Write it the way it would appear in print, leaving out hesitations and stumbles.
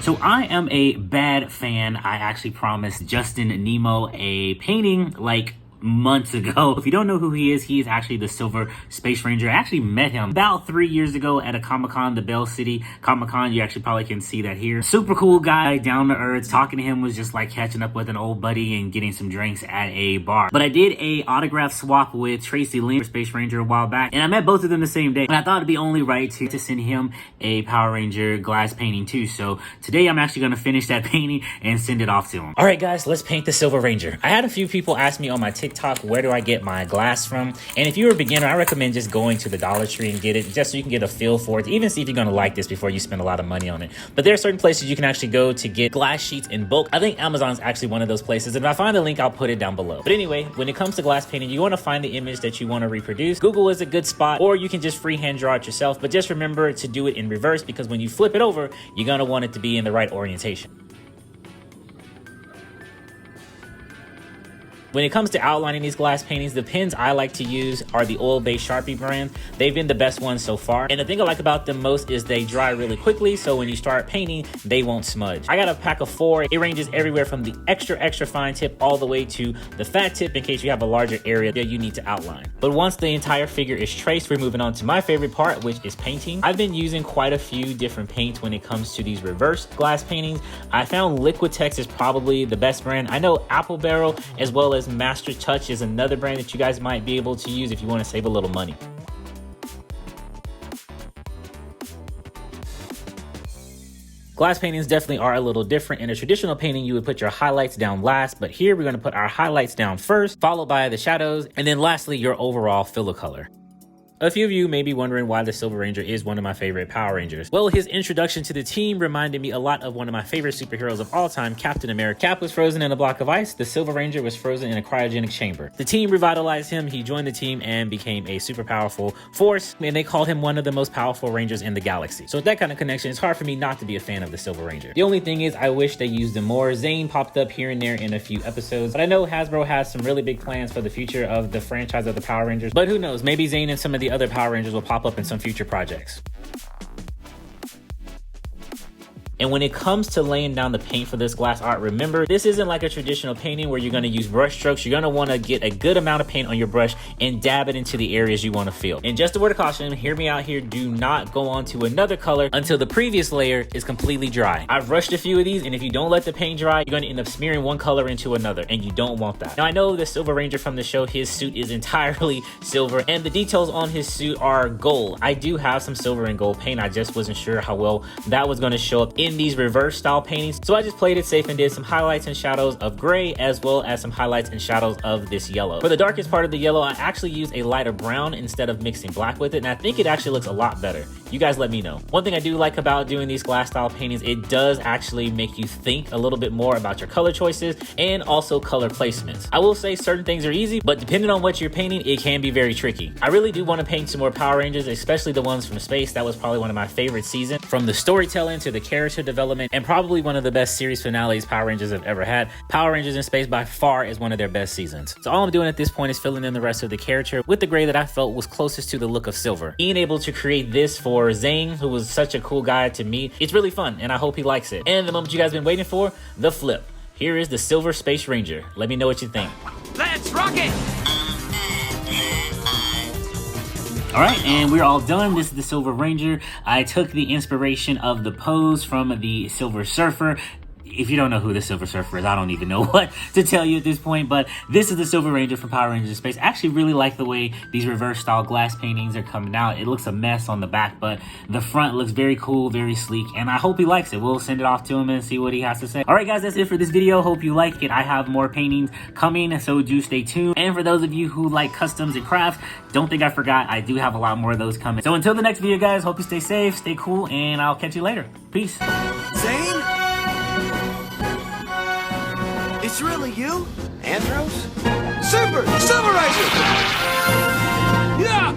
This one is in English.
So I am a bad fan. I actually promised Justin Nimmo a painting like months ago. If you don't know who he is actually the Silver Space Ranger. I actually met him about 3 years ago at a Comic-Con, the Bell City Comic-Con. You actually probably can see that here. Super cool guy, down to earth. Talking to him was just like catching up with an old buddy and getting some drinks at a bar. But I did a autograph swap with Tracy Lynn, Space Ranger, a while back, and I met both of them the same day. And I thought it'd be only right to send him a Power Ranger glass painting too. So today I'm actually gonna finish that painting and send it off to him. All right, guys, let's paint the Silver Ranger. I had a few people ask me on my TikTok, where do I get my glass from? And if you're a beginner, I recommend just going to the Dollar Tree and get it, just so you can get a feel for it, even see if you're gonna like this before you spend a lot of money on it. But there are certain places you can actually go to get glass sheets in bulk. I think Amazon's actually one of those places, and if I find the link, I'll put it down below. But anyway, when it comes to glass painting, you wanna find the image that you wanna reproduce. Google is a good spot, or you can just freehand draw it yourself, but just remember to do it in reverse, because when you flip it over, you're gonna want it to be in the right orientation. When it comes to outlining these glass paintings, the pens I like to use are the oil-based Sharpie brand. They've been the best ones so far. And the thing I like about them most is they dry really quickly, so when you start painting, they won't smudge. I got a pack of 4. It ranges everywhere from the extra fine tip all the way to the fat tip in case you have a larger area that you need to outline. But once the entire figure is traced, we're moving on to my favorite part, which is painting. I've been using quite a few different paints when it comes to these reverse glass paintings. I found Liquitex is probably the best brand. I know Apple Barrel as well as Master Touch is another brand that you guys might be able to use if you want to save a little money. Glass paintings definitely are a little different. In a traditional painting, you would put your highlights down last, but here we're going to put our highlights down first, followed by the shadows, and then lastly, your overall filler color. A few of you may be wondering why the Silver Ranger is one of my favorite Power Rangers. Well, his introduction to the team reminded me a lot of one of my favorite superheroes of all time, Captain America. Cap was frozen in a block of ice. The Silver Ranger was frozen in a cryogenic chamber. The team revitalized him. He joined the team and became a super powerful force, and they called him one of the most powerful Rangers in the galaxy. So with that kind of connection, it's hard for me not to be a fan of the Silver Ranger. The only thing is I wish they used him more. Zhane popped up here and there in a few episodes, but I know Hasbro has some really big plans for the future of the franchise of the Power Rangers. But who knows, maybe Zhane and some of the other Power Rangers will pop up in some future projects. And when it comes to laying down the paint for this glass art, remember, this isn't like a traditional painting where you're going to use brush strokes. You're going to want to get a good amount of paint on your brush and dab it into the areas you want to fill. And just a word of caution, hear me out here, do not go on to another color until the previous layer is completely dry. I've rushed a few of these, and if you don't let the paint dry, you're going to end up smearing one color into another, and you don't want that. Now, I know the Silver Ranger from the show, his suit is entirely silver, and the details on his suit are gold. I do have some silver and gold paint. I just wasn't sure how well that was going to show up in these reverse style paintings, so I just played it safe and did some highlights and shadows of gray as well as some highlights and shadows of this yellow. For the darkest part of the yellow, I actually used a lighter brown instead of mixing black with it, and I think it actually looks a lot better. You guys let me know. One thing I do like about doing these glass style paintings, it does actually make you think a little bit more about your color choices and also color placements. I will say certain things are easy, but depending on what you're painting, it can be very tricky. I really do want to paint some more Power Rangers, especially the ones from space. That was probably one of my favorite seasons, from the storytelling to the character development, and probably one of the best series finales Power Rangers have ever had. Power Rangers in Space by far is one of their best seasons. So all I'm doing at this point is filling in the rest of the character with the gray that I felt was closest to the look of silver. Being able to create this for Zhane, who was such a cool guy to meet, it's really fun, and I hope he likes it. And the moment you guys been waiting for, the flip. Here is the Silver Space Ranger. Let me know what you think. Let's rock it! All right, and we're all done. This is the Silver Ranger. I took the inspiration of the pose from the Silver Surfer. If you don't know who the Silver Surfer is, I don't even know what to tell you at this point, but this is the Silver Ranger from Power Rangers in Space. I actually really like the way these reverse style glass paintings are coming out. It looks a mess on the back, but the front looks very cool, very sleek, and I hope he likes it. We'll send it off to him and see what he has to say. All right, guys, that's it for this video. Hope you like it. I have more paintings coming, so do stay tuned. And for those of you who like customs and crafts, don't think I forgot, I do have a lot more of those coming. So until the next video, guys, hope you stay safe, stay cool, and I'll catch you later. Peace. Zhane? It's really you? Andros? Super Ranger! Yeah!